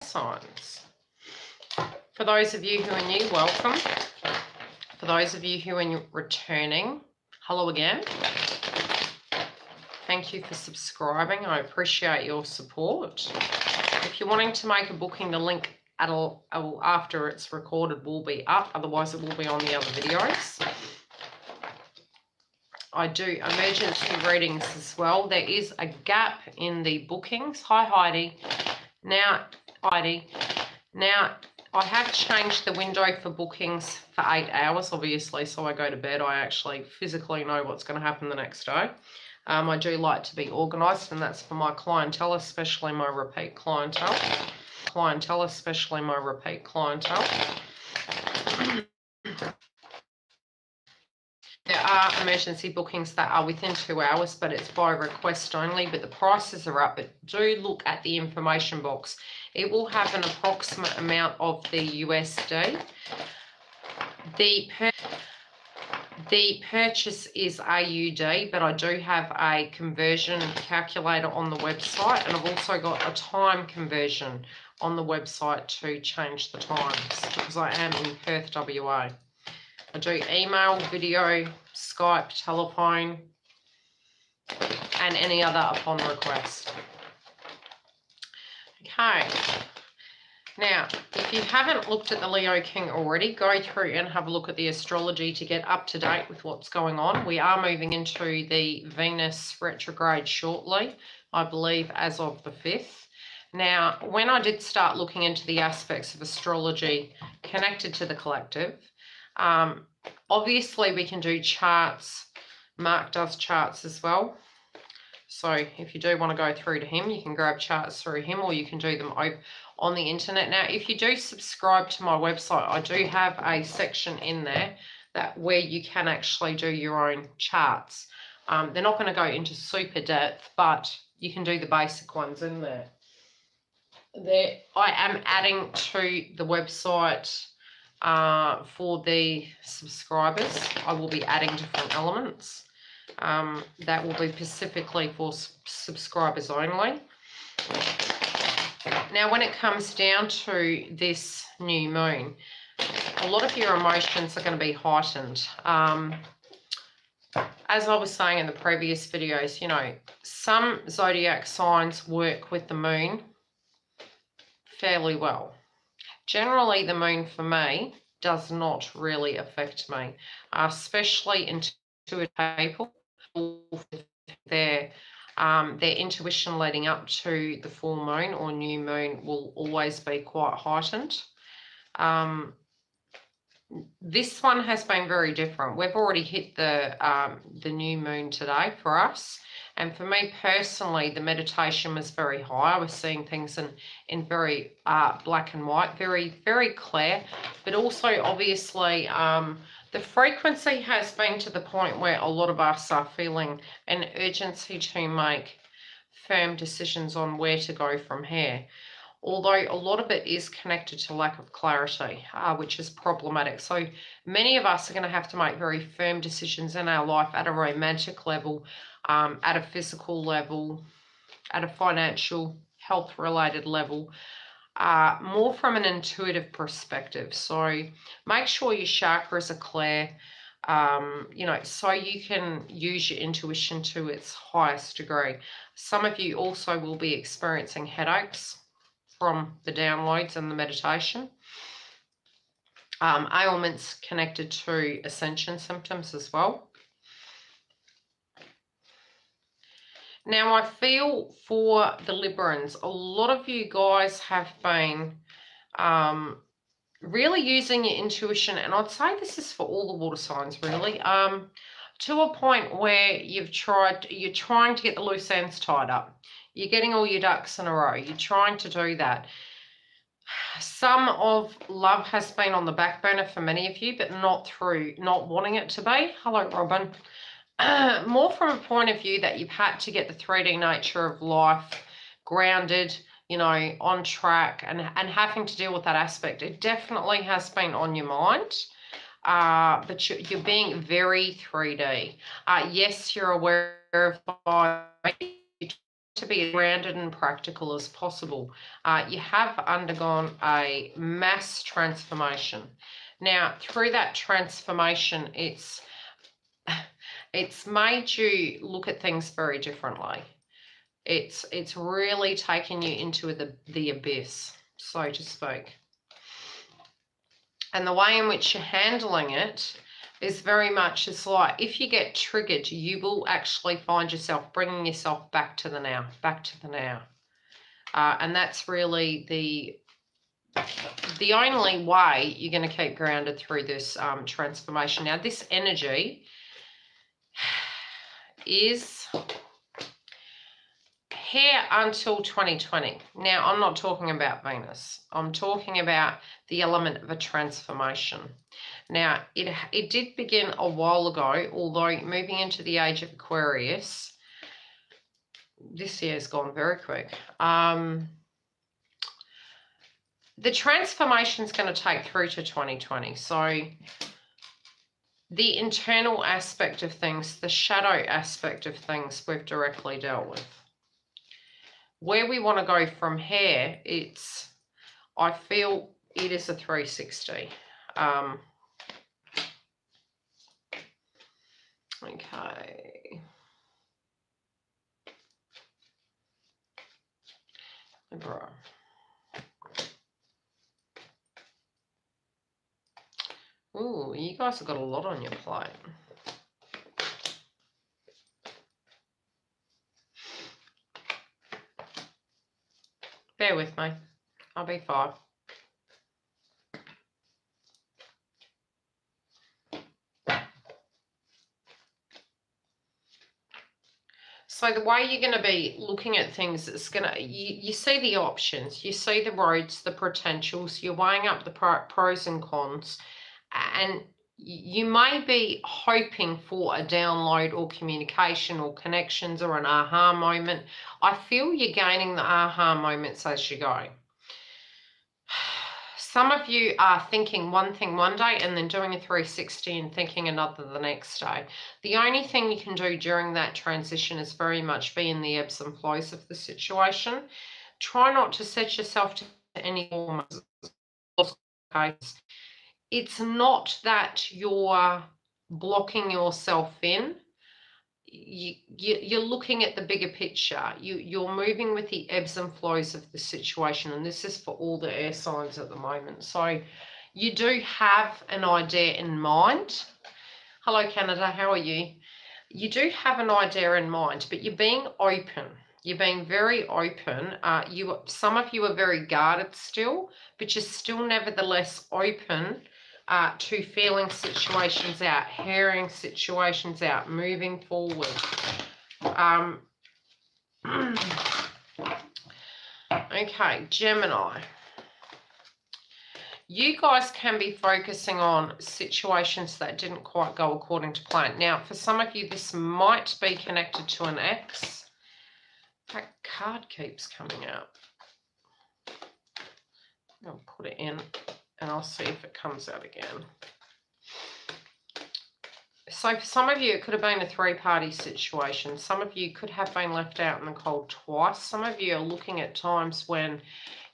signs. For those of you who are new, welcome. For those of you who are returning, hello again. Thank you for subscribing. I appreciate your support. If you're wanting to make a booking, the link after it's recorded will be up. Otherwise, it will be on the other videos. I do emergency readings as well. There is a gap in the bookings. Hi, Heidi. Now, Heidi. Now, I have changed the window for bookings for 8 hours, obviously, so I go to bed. I actually physically know what's going to happen the next day. I do like to be organised, and that's for my clientele, especially my repeat clientele. Especially my repeat clientele. There are emergency bookings that are within 2 hours, but it's by request only, but the prices are up. But do look at the information box. It will have an approximate amount of the USD. The purchase is AUD, but I do have a conversion calculator on the website, and I've also got a time conversion on the website to change the times because I am in Perth, WA. I do email, video, Skype, telephone, and any other upon request. Okay. Now, if you haven't looked at the Leo King already, go through and have a look at the astrology to get up to date with what's going on. We are moving into the Venus retrograde shortly, I believe as of the 5th. Now, when I did start looking into the aspects of astrology connected to the collective, obviously we can do charts. Mark does charts as well. So if you do want to go through to him, you can grab charts through him, or you can do them on the internet. Now, if you do subscribe to my website, I do have a section in there where you can actually do your own charts. They're not going to go into super depth, but you can do the basic ones in there. I am adding to the website for the subscribers. I will be adding different elements. That will be specifically for subscribers only. Now, when it comes down to this new moon, a lot of your emotions are going to be heightened. As I was saying in the previous videos, you know, some zodiac signs work with the moon fairly well. Generally, the moon for me does not really affect me, especially intuitive people. Their intuition leading up to the full moon or new moon will always be quite heightened. This one has been very different. We've already hit the new moon today for us. And for me personally, the meditation was very high. I was seeing things in very black and white, very, very clear. But also, obviously, the frequency has been to the point where a lot of us are feeling an urgency to make firm decisions on where to go from here. Although a lot of it is connected to lack of clarity, which is problematic. So many of us are going to have to make very firm decisions in our life at a romantic level, at a physical level, at a financial, health-related level, more from an intuitive perspective. So make sure your chakras are clear, you know, so you can use your intuition to its highest degree. Some of you also will be experiencing headaches from the downloads and the meditation. Ailments connected to ascension symptoms as well. Now, I feel for the Librans, a lot of you guys have been really using your intuition, and I'd say this is for all the water signs, really, to a point where you're trying to get the loose ends tied up. You're getting all your ducks in a row. You're trying to do that. Some of love has been on the back burner for many of you, but not through not wanting it to be. Hello, Robin. More from a point of view that you've had to get the 3D nature of life grounded, you know, on track, and having to deal with that aspect. It definitely has been on your mind, but you're being very 3D. Yes, you're aware of to be as grounded and practical as possible. You have undergone a mass transformation. Now, through that transformation, it's made you look at things very differently. It's really taken you into the abyss, so to speak. And the way in which you're handling it is very much, it's like if you get triggered, you will actually find yourself bringing yourself back to the now, and that's really the only way you're going to keep grounded through this transformation. Now, this energy is here until 2020. Now, I'm not talking about Venus. I'm talking about the element of a transformation. Now, it did begin a while ago, although moving into the age of Aquarius, this year has gone very quick. The transformation is going to take through to 2020. So the internal aspect of things, the shadow aspect of things, we've directly dealt with. Where we want to go from here, I feel it is a 360. Okay. Libra. Ooh, you guys have got a lot on your plate. Bear with me. I'll be fine. So the way you're going to be looking at things is going to, you see the options, you see the roads, the potentials, you're weighing up the pros and cons, and you may be hoping for a download or communication or connections or an aha moment. I feel you're gaining the aha moments as you go. Some of you are thinking one thing one day and then doing a 360 and thinking another the next day. The only thing you can do during that transition is very much be in the ebbs and flows of the situation. Try not to set yourself to any form of case. It's not that you're blocking yourself in. You're looking at the bigger picture. You're moving with the ebbs and flows of the situation, and this is for all the air signs at the moment. So you do have an idea in mind. Hello, Canada, how are you? You do have an idea in mind, but you're being open. You're being very open. Some of you are very guarded still, but you're still nevertheless open to feeling situations out, hearing situations out, moving forward. Okay, Gemini. You guys can be focusing on situations that didn't quite go according to plan. Now, for some of you, this might be connected to an ex. That card keeps coming out. I'll put it in and I'll see if it comes out again. So for some of you, it could have been a three-party situation. Some of you could have been left out in the cold twice. Some of you are looking at times when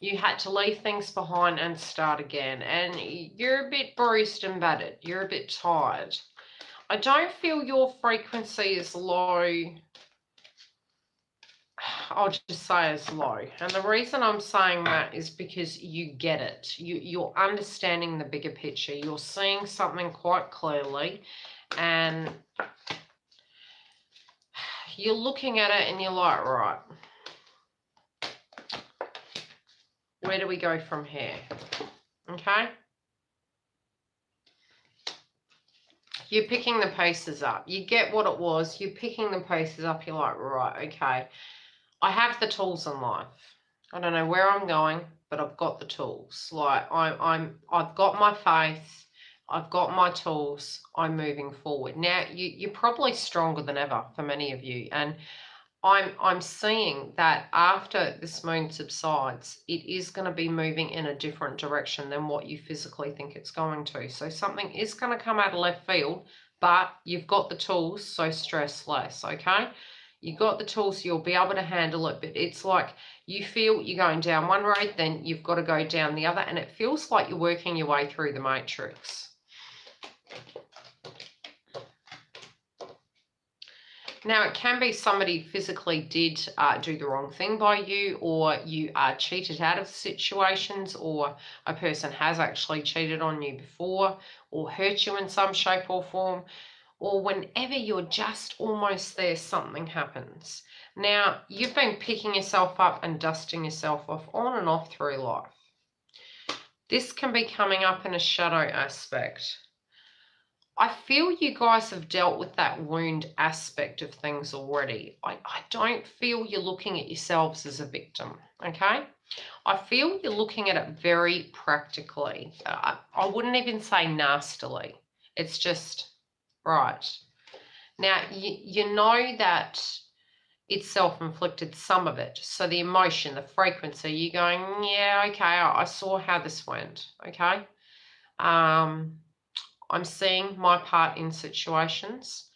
you had to leave things behind and start again. And you're a bit bruised and battered. You're a bit tired. I don't feel your frequency is low. I'll just say as low. And the reason I'm saying that is because you get it. You're understanding the bigger picture. You're seeing something quite clearly. And you're looking at it and you're like, right, where do we go from here? Okay? You're picking the pieces up. You get what it was. You're picking the pieces up. You're like, right, okay. I have the tools in life. I don't know where I'm going, but I've got the tools. Like I've got my faith. I've got my tools. I'm moving forward. Now you're probably stronger than ever for many of you, and I'm seeing that after this moon subsides, it is going to be moving in a different direction than what you physically think it's going to. So something is going to come out of left field, but you've got the tools, so stress less. Okay. You got the tools, you'll be able to handle it, but it's like you feel you're going down one road, then you've got to go down the other, and it feels like you're working your way through the matrix. Now, it can be somebody physically did do the wrong thing by you, or you are cheated out of situations, or a person has actually cheated on you before, or hurt you in some shape or form, or whenever you're just almost there, something happens. Now, you've been picking yourself up and dusting yourself off on and off through life. This can be coming up in a shadow aspect. I feel you guys have dealt with that wound aspect of things already. I don't feel you're looking at yourselves as a victim, okay? I feel you're looking at it very practically. I wouldn't even say nastily. It's just, right. Now, you know that it's self-inflicted, some of it. So the emotion, the frequency, you're going, yeah, okay, I saw how this went, okay? I'm seeing my part in situations.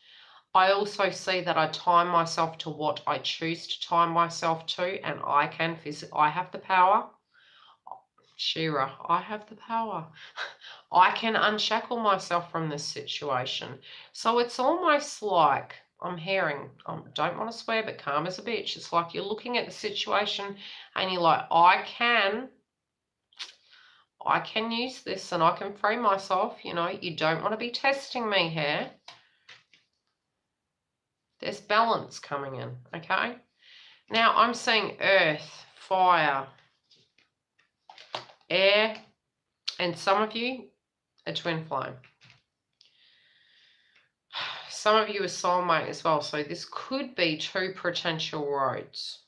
I also see that I time myself to what I choose to time myself to, and I have the power. Shira, I have the power. I can unshackle myself from this situation. So it's almost like I'm hearing, don't want to swear, but calm as a bitch. It's like you're looking at the situation and you're like, I can use this and I can free myself. You know, you don't want to be testing me here. There's balance coming in, okay? Now I'm seeing earth, fire, air, and some of you, a twin flame. Some of you are soulmate as well, so this could be two potential roads.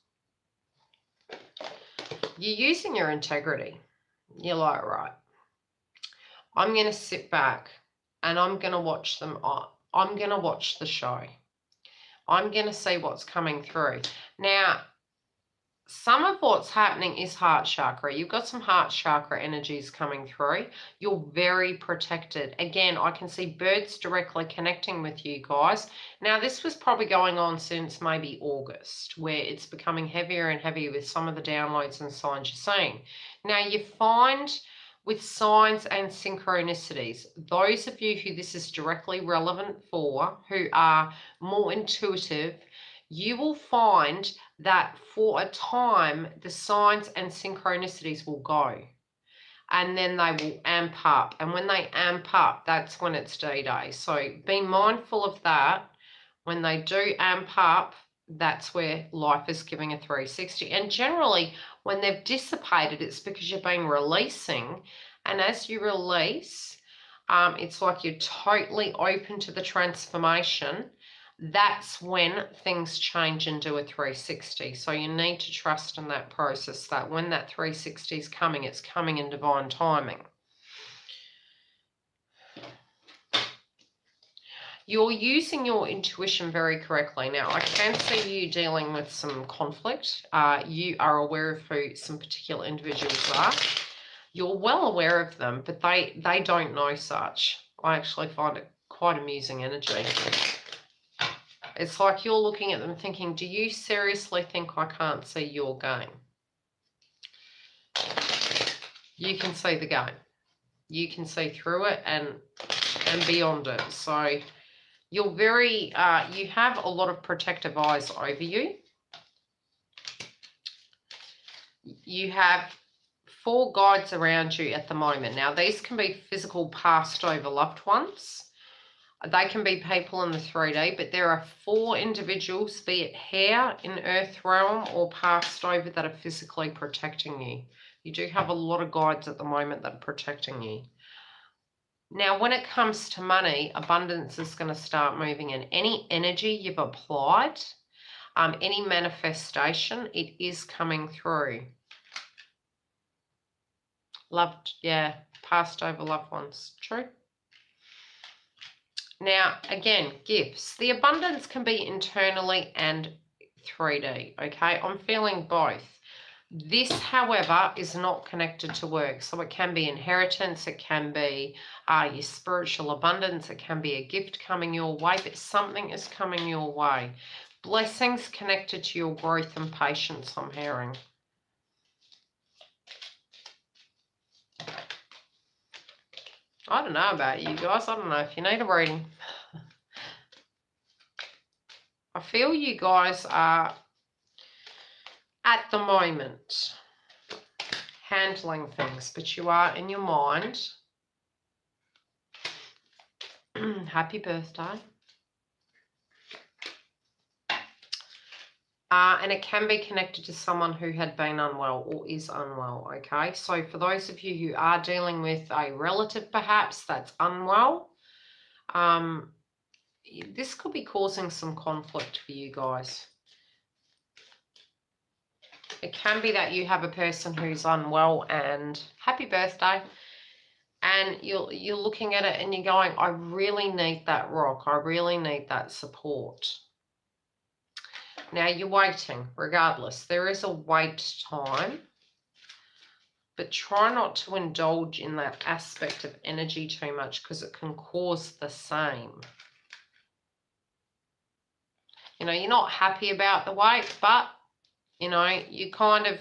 You're using your integrity. You're like, right, I'm going to sit back and I'm going to watch them. I'm going to watch the show. I'm going to see what's coming through. Now, some of what's happening is heart chakra. You've got some heart chakra energies coming through. You're very protected. Again, I can see birds directly connecting with you guys. Now, this was probably going on since maybe August, where it's becoming heavier and heavier with some of the downloads and signs you're seeing. Now, you find with signs and synchronicities, those of you who this is directly relevant for, who are more intuitive, you will find that for a time, the signs and synchronicities will go. And then they will amp up. And when they amp up, that's when it's D-Day. So be mindful of that. When they do amp up, that's where life is giving a 360. And generally, when they've dissipated, it's because you've been releasing. And as you release, it's like you're totally open to the transformation. That's when things change and do a 360. So you need to trust in that process, that when that 360 is coming, it's coming in divine timing. You're using your intuition very correctly. Now, I can see you dealing with some conflict. You are aware of who some particular individuals are. You're well aware of them, but they don't know such. I actually find it quite amusing energy. It's like you're looking at them thinking, do you seriously think I can't see your game? You can see the game. You can see through it and beyond it. So you're very, you have a lot of protective eyes over you. You have 4 guides around you at the moment. Now, these can be physical passed over loved ones. They can be people in the 3D, but there are 4 individuals, be it here in Earth Realm or passed over, that are physically protecting you. You do have a lot of guides at the moment that are protecting you. Now, when it comes to money, abundance is going to start moving in. Any energy you've applied, any manifestation, it is coming through. Loved, yeah, passed over loved ones. True. Now, again, gifts. The abundance can be internally and 3D, okay? I'm feeling both. This, however, is not connected to work. So it can be inheritance, it can be your spiritual abundance, it can be a gift coming your way, but something is coming your way. Blessings connected to your growth and patience, I'm hearing. I don't know about you guys. I don't know if you need a reading. I feel you guys are, at the moment, handling things, but you are in your mind. Happy birthday. And it can be connected to someone who had been unwell or is unwell, okay? So for those of you who are dealing with a relative perhaps that's unwell, this could be causing some conflict for you guys. It can be that you have a person who's unwell and happy birthday, and you're looking at it and you're going, I really need that rock. I really need that support. Now you're waiting, regardless. There is a wait time, but try not to indulge in that aspect of energy too much because it can cause the same. You know, you're not happy about the wait, but, you know, you kind of,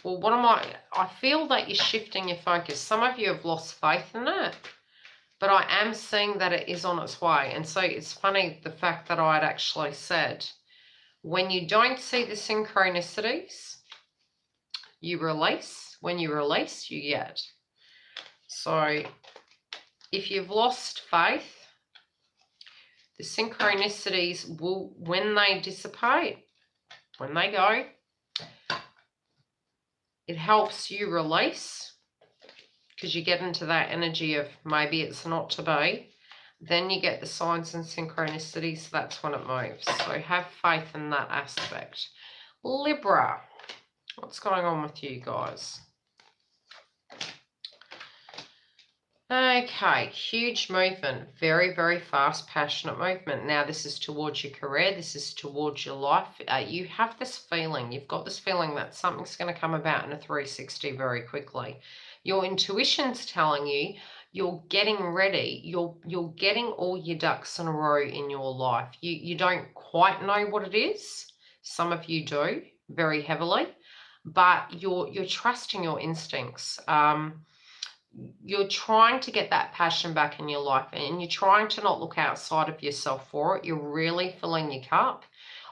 well, what am I feel that you're shifting your focus. Some of you have lost faith in it, but I am seeing that it is on its way. And so it's funny the fact that I'd actually said, when you don't see the synchronicities, you release. When you release, you get. So if you've lost faith, the synchronicities will, when they dissipate, when they go, it helps you release because you get into that energy of maybe it's not to be. Then you get the signs and synchronicities. That's when it moves. So have faith in that aspect. Libra, what's going on with you guys? Okay, huge movement. Very, very fast, passionate movement. Now, this is towards your career. This is towards your life. You have this feeling. You've got this feeling that something's going to come about in a 360 very quickly. Your intuition's telling you you're getting ready. You're getting all your ducks in a row in your life. You don't quite know what it is. Some of you do very heavily, but you're trusting your instincts. You're trying to get that passion back in your life, and you're trying to not look outside of yourself for it. You're really filling your cup.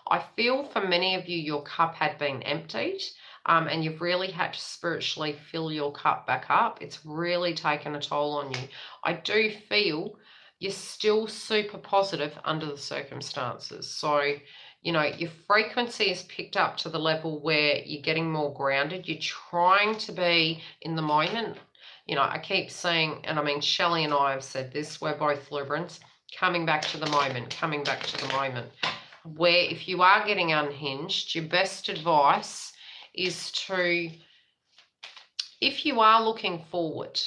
I feel for many of you, your cup had been emptied. And you've really had to spiritually fill your cup back up. It's really taken a toll on you. I do feel you're still super positive under the circumstances. So, you know, your frequency is picked up to the level where you're getting more grounded. You're trying to be in the moment. You know, I keep saying, and I mean, Shelley and I have said this, we're both Librans, coming back to the moment, coming back to the moment. Where if you are getting unhinged, your best advice is to, if you are looking forward,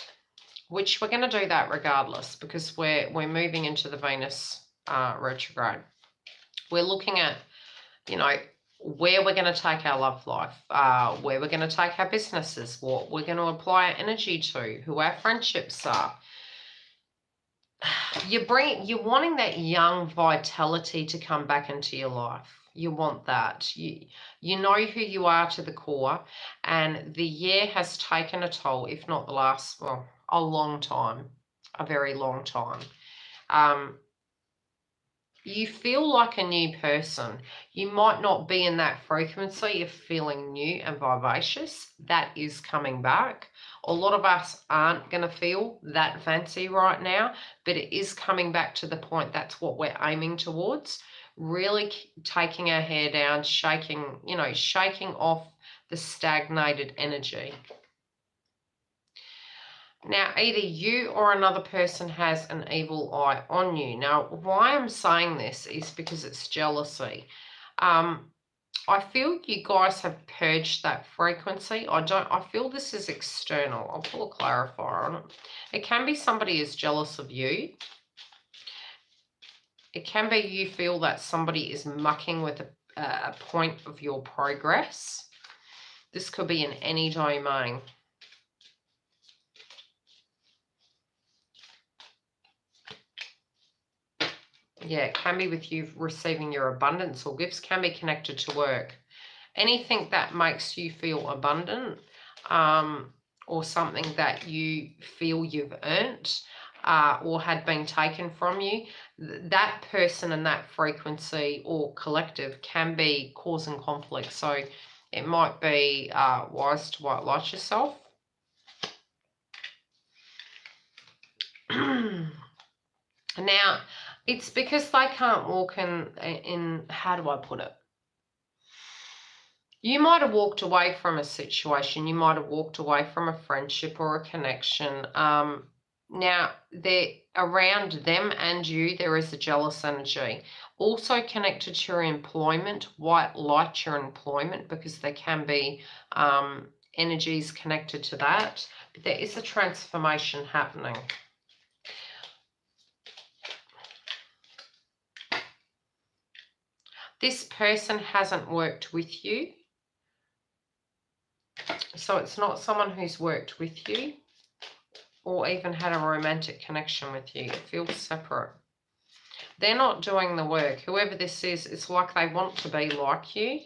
which we're going to do that regardless because we're moving into the Venus retrograde. We're looking at, you know, where we're going to take our love life, where we're going to take our businesses, what we're going to apply our energy to, who our friendships are. You're wanting that young vitality to come back into your life. You want that. You know who you are to the core, and the year has taken a toll, if not the last, well, a long time, a very long time. You feel like a new person. You might not be in that frequency of feeling new and vivacious. That is coming back. A lot of us aren't going to feel that fancy right now, but it is coming back to the point. That's what we're aiming towards. Really taking our hair down, shaking, you know, shaking off the stagnated energy. Now, either you or another person has an evil eye on you. Now, why I'm saying this is because it's jealousy. I feel you guys have purged that frequency. I feel this is external. I'll put a clarifier on it. It can be somebody is jealous of you. It can be you feel that somebody is mucking with a point of your progress. This could be in any domain. Yeah, it can be with you receiving your abundance or gifts, can be connected to work. Anything that makes you feel abundant, or something that you feel you've earned, or had been taken from you, that person and that frequency or collective can be causing conflict. So it might be wise to white light yourself. Now, it's because they can't walk in, how do I put it? You might have walked away from a situation. You might have walked away from a friendship or a connection. Now, around them and you, there is a jealous energy. Also connected to your employment, white light your employment, because there can be energies connected to that. But there is a transformation happening. This person hasn't worked with you. So it's not someone who's worked with you or even had a romantic connection with you. It feels separate. They're not doing the work. Whoever this is, it's like they want to be like you.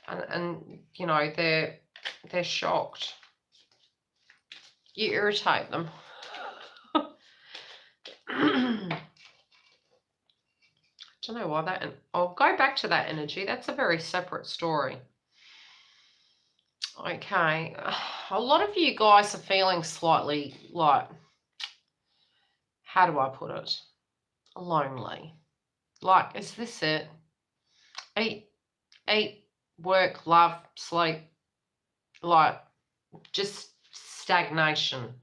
And you know, they're shocked. You irritate them. I don't know why that... I'll go back to that energy. That's a very separate story. Okay, a lot of you guys are feeling slightly like, how do I put it? Lonely. Like, is this it? Eat, work, love, sleep. Like, just stagnation.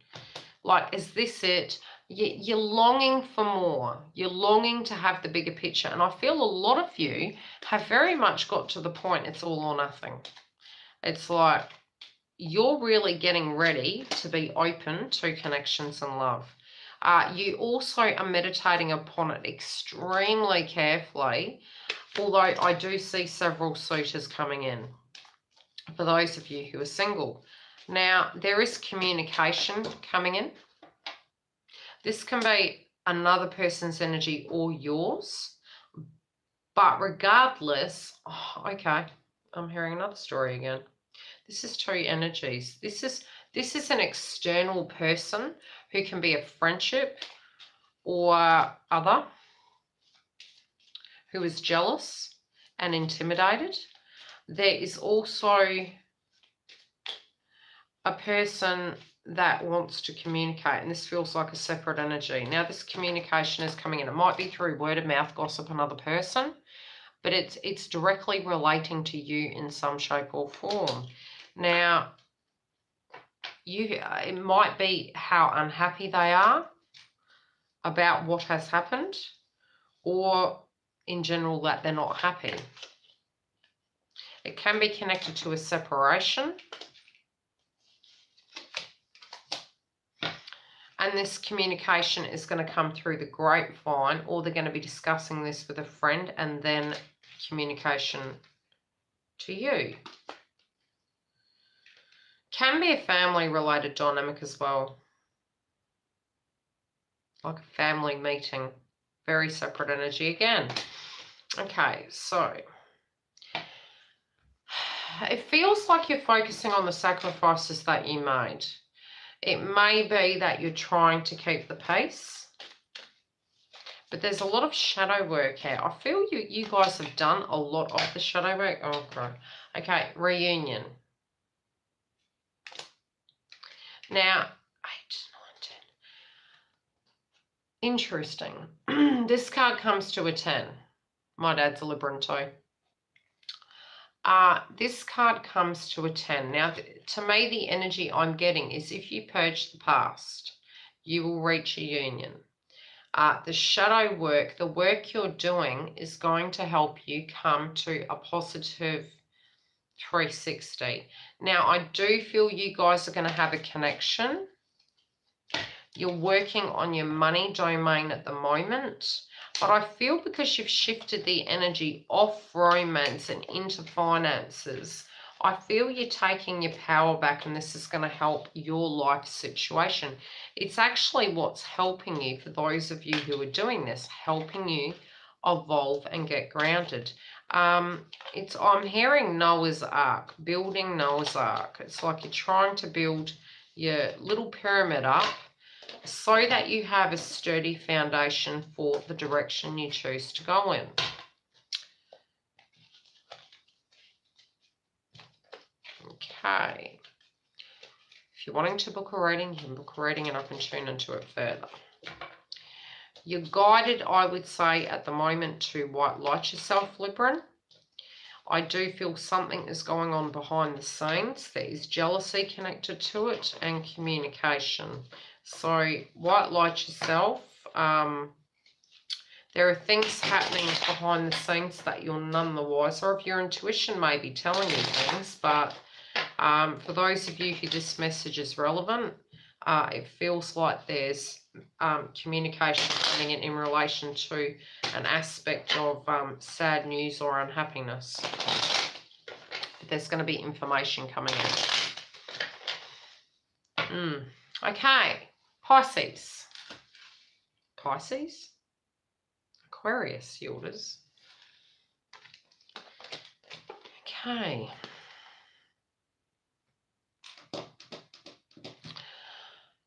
Like, is this it? You're longing for more. You're longing to have the bigger picture. And I feel a lot of you have very much got to the point it's all or nothing. It's like you're really getting ready to be open to connections and love. You also are meditating upon it extremely carefully, although I do see several suitors coming in for those of you who are single. Now, there is communication coming in. This can be another person's energy or yours, but regardless, okay, I'm hearing another story again. This is two energies. This is an external person who can be a friendship or other who is jealous and intimidated. There is also a person that wants to communicate, and this feels like a separate energy. Now, this communication is coming in. It might be through word of mouth gossip, another person, but it's directly relating to you in some shape or form. Now, it might be how unhappy they are about what has happened, or in general that they're not happy. It can be connected to a separation. And this communication is going to come through the grapevine, or they're going to be discussing this with a friend and then communication to you. Can be a family-related dynamic as well. Like a family meeting. Very separate energy again. Okay, so it feels like you're focusing on the sacrifices that you made. It may be that you're trying to keep the peace, but there's a lot of shadow work here. I feel you guys have done a lot of the shadow work. Oh, God. Okay, reunion. Now, 8, 9, 10. Interesting. This card comes to a 10. My dad's a Libra too. This card comes to a 10. Now, to me, the energy I'm getting is if you purge the past, you will reach a union. The shadow work, the work you're doing is going to help you come to a positive 360. Now, I do feel you guys are going to have a connection. You're working on your money domain at the moment. But I feel because you've shifted the energy off romance and into finances, I feel you're taking your power back, and this is going to help your life situation. It's actually what's helping you, for those of you who are doing this, helping you evolve and get grounded. I'm hearing Noah's Ark, building Noah's Ark. It's like you're trying to build your little pyramid up so that you have a sturdy foundation for the direction you choose to go in. Okay. If you're wanting to book a reading, you can book a reading and I can tune into it further. You're guided, I would say, at the moment to white light yourself, Libran. I do feel something is going on behind the scenes. There is jealousy connected to it and communication. So white light yourself. There are things happening behind the scenes that you're none the wiser of. Your intuition may be telling you things, but for those of you who this message is relevant, it feels like there's communication coming in relation to an aspect of sad news or unhappiness. There's going to be information coming in. Okay, Pisces. Pisces? Aquarius, Yildiz. Okay.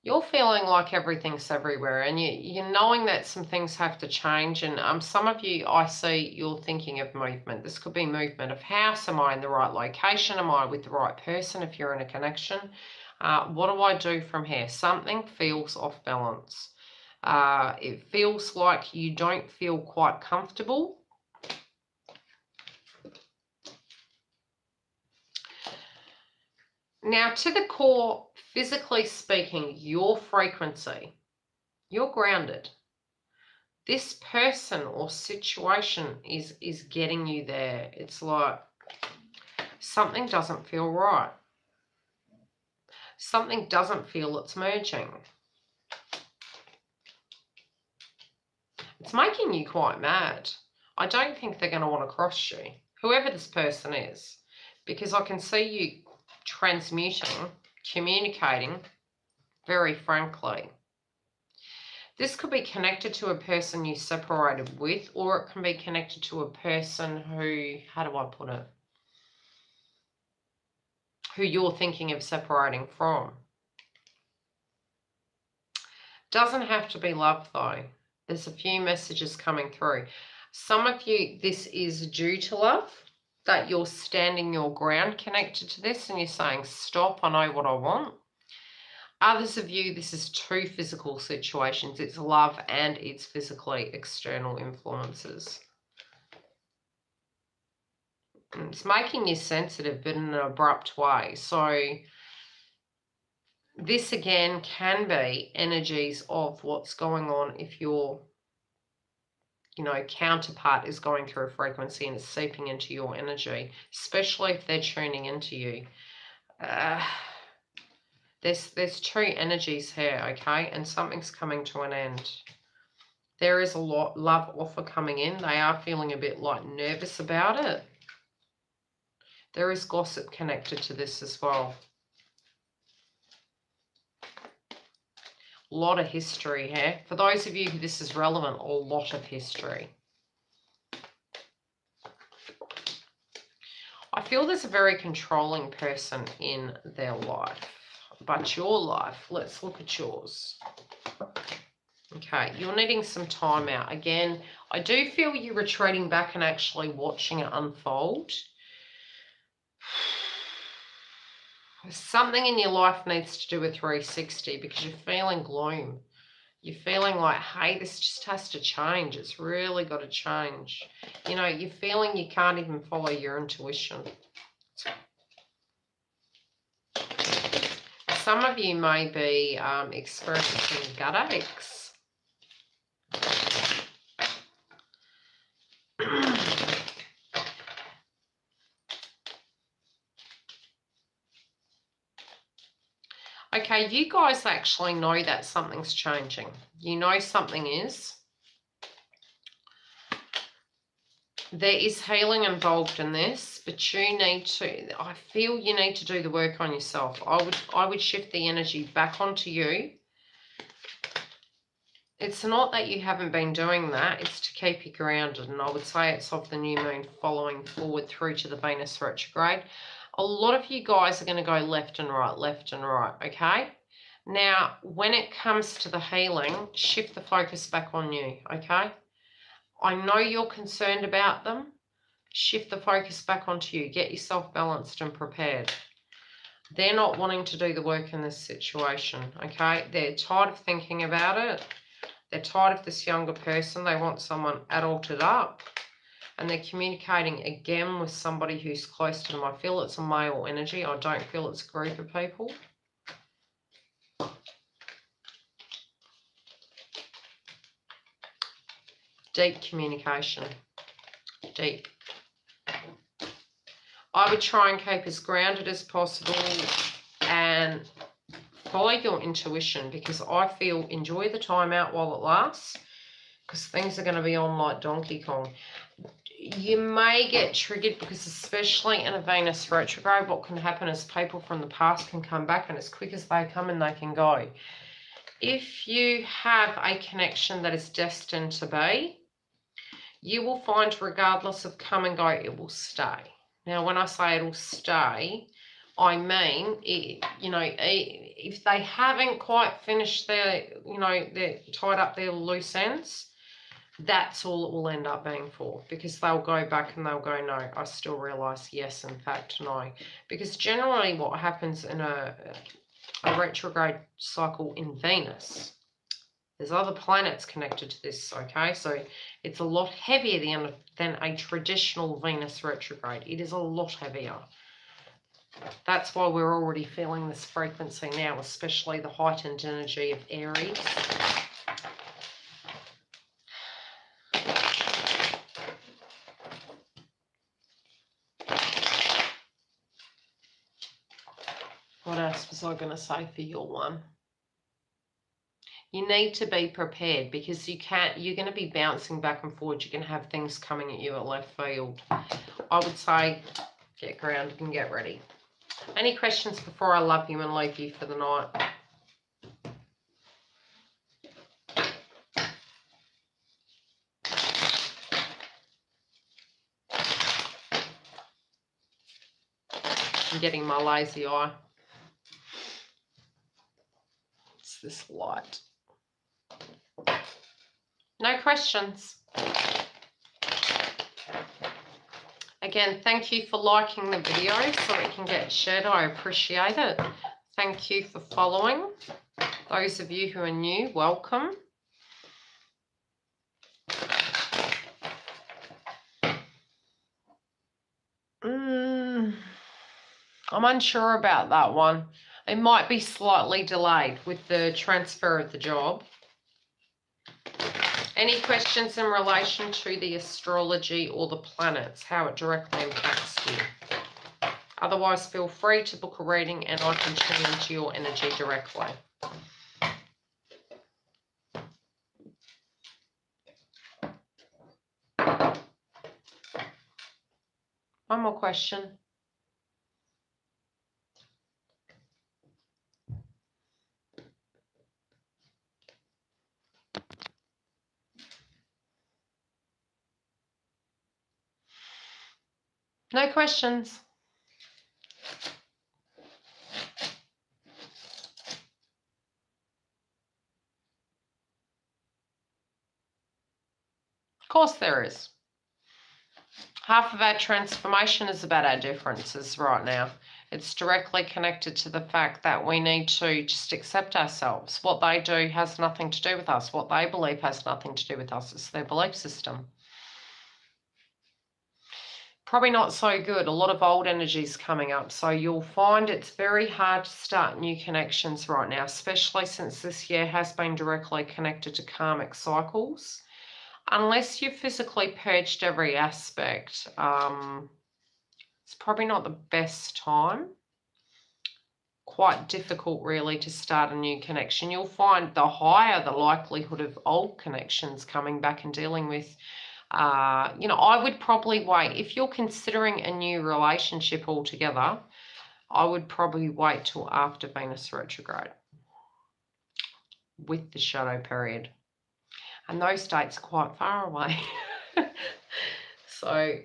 You're feeling like everything's everywhere, and you're knowing that some things have to change. And some of you, I see you're thinking of movement. This could be movement of house. Am I in the right location? Am I with the right person if you're in a connection? What do I do from here? Something feels off balance. It feels like you don't feel quite comfortable. Now, to the core, physically speaking, your frequency, you're grounded. This person or situation is getting you there. It's like something doesn't feel right. Something doesn't feel it's merging. It's making you quite mad. I don't think they're going to want to cross you, whoever this person is, because I can see you transmuting, communicating very frankly. This could be connected to a person you separated with, or it can be connected to a person who, how do I put it, who you're thinking of separating from. Doesn't have to be love though. There's a few messages coming through. Some of you, this is due to love, that you're standing your ground connected to this and you're saying, stop, I know what I want. Others of you, this is two physical situations. It's love and it's physically external influences. And it's making you sensitive, but in an abrupt way. So this again can be energies of what's going on if your, counterpart is going through a frequency and it's seeping into your energy, especially if they're tuning into you. There's two energies here, okay, and something's coming to an end. There is a love offer coming in. They are feeling a bit like nervous about it. There is gossip connected to this as well. A lot of history here. For those of you who this is relevant, a lot of history. I feel there's a very controlling person in their life. But your life, let's look at yours. Okay, you're needing some time out. Again, I do feel you retreating back and actually watching it unfold. Something in your life needs to do a 360 because you're feeling gloom. You're feeling like, hey, this just has to change. It's really got to change. You're feeling you can't even follow your intuition. Some of you may be experiencing gut aches. Okay, you guys actually know that something's changing. You know something is. There is healing involved in this, but you need to, I feel you need to do the work on yourself. I would shift the energy back onto you. It's not that you haven't been doing that, it's to keep you grounded. And I would say it's of the new moon following forward through to the Venus retrograde. A lot of you guys are going to go left and right, okay? Now, when it comes to the healing, shift the focus back on you, okay? I know you're concerned about them. Shift the focus back onto you. Get yourself balanced and prepared. They're not wanting to do the work in this situation, okay? They're tired of thinking about it. They're tired of this younger person. They want someone adulted up. And they're communicating again with somebody who's close to them. I feel it's a male energy. I don't feel it's a group of people. Deep communication. Deep. I would try and keep as grounded as possible and follow your intuition, because I feel enjoy the time out while it lasts, because things are going to be on like Donkey Kong. You may get triggered because, especially in a Venus retrograde, what can happen is people from the past can come back, and as quick as they come in, they can go. If you have a connection that is destined to be, you will find regardless of come and go, it will stay. Now, when I say it'll stay, I mean, if they haven't quite finished their, they're tied up their loose ends, that's all it will end up being for, because they'll go back and they'll go, no, I still realise, yes, in fact, no. Because generally what happens in a retrograde cycle in Venus, there's other planets connected to this, okay? So it's a lot heavier than a traditional Venus retrograde. It is a lot heavier. That's why we're already feeling this frequency now, especially the heightened energy of Aries. What else was I going to say for your one? You need to be prepared, because you're going to be bouncing back and forward. You're going to have things coming at you at left field. I would say get grounded and get ready. Any questions before I love you and leave you for the night? I'm getting my lazy eye. It's this light. No questions. Again, thank you for liking the video so it can get shared. I appreciate it. Thank you for following. Those of you who are new, welcome. I'm unsure about that one. It might be slightly delayed with the transfer of the job. Any questions in relation to the astrology or the planets, how it directly impacts you? Otherwise, feel free to book a reading and I can tune into your energy directly. One more question. No questions. Of course there is. Half of our transformation is about our differences right now. It's directly connected to the fact that we need to just accept ourselves. What they do has nothing to do with us. What they believe has nothing to do with us. It's their belief system. Probably not so good. A lot of old energies coming up. So you'll find it's very hard to start new connections right now, especially since this year has been directly connected to karmic cycles. Unless you've physically purged every aspect, it's probably not the best time. Quite difficult really to start a new connection. You'll find the higher the likelihood of old connections coming back and dealing with. I would probably wait. If you're considering a new relationship altogether, I would probably wait till after Venus retrograde with the shadow period. And those dates are quite far away. So,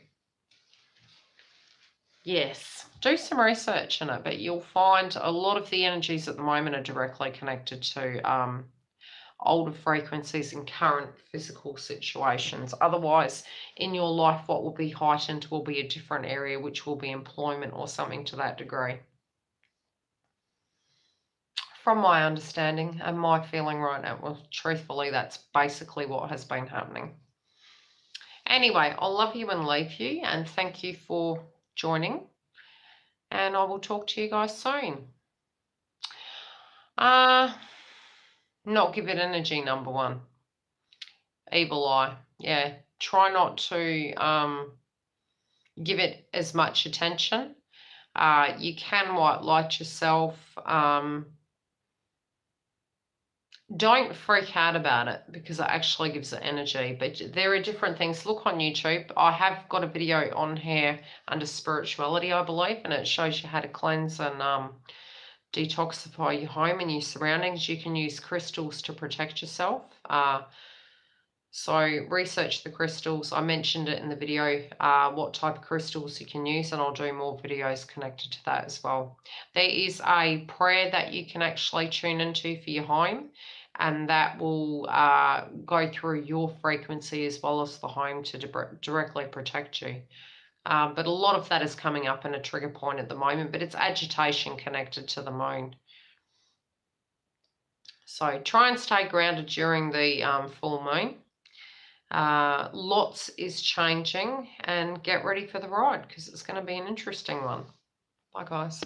yes, do some research in it, but you'll find a lot of the energies at the moment are directly connected to older frequencies and current physical situations. Otherwise, in your life, what will be heightened will be a different area, which will be employment or something to that degree. From my understanding and my feeling right now, well, truthfully, that's basically what has been happening. Anyway, I'll love you and leave you, and thank you for joining. And I will talk to you guys soon. Not give it energy, number one. Evil eye. Yeah. Try not to give it as much attention. You can white light yourself. Don't freak out about it because it actually gives it energy. But there are different things. Look on YouTube. I have got a video on here under spirituality, I believe, and it shows you how to cleanse and detoxify your home and your surroundings. You can use crystals to protect yourself. So research the crystals. I mentioned it in the video, what type of crystals you can use, and I'll do more videos connected to that as well. There is a prayer that you can actually tune into for your home, and that will go through your frequency as well as the home to directly protect you. But a lot of that is coming up in a trigger point at the moment, but it's agitation connected to the moon. So try and stay grounded during the full moon. Lots is changing, and get ready for the ride because it's going to be an interesting one. Bye, guys.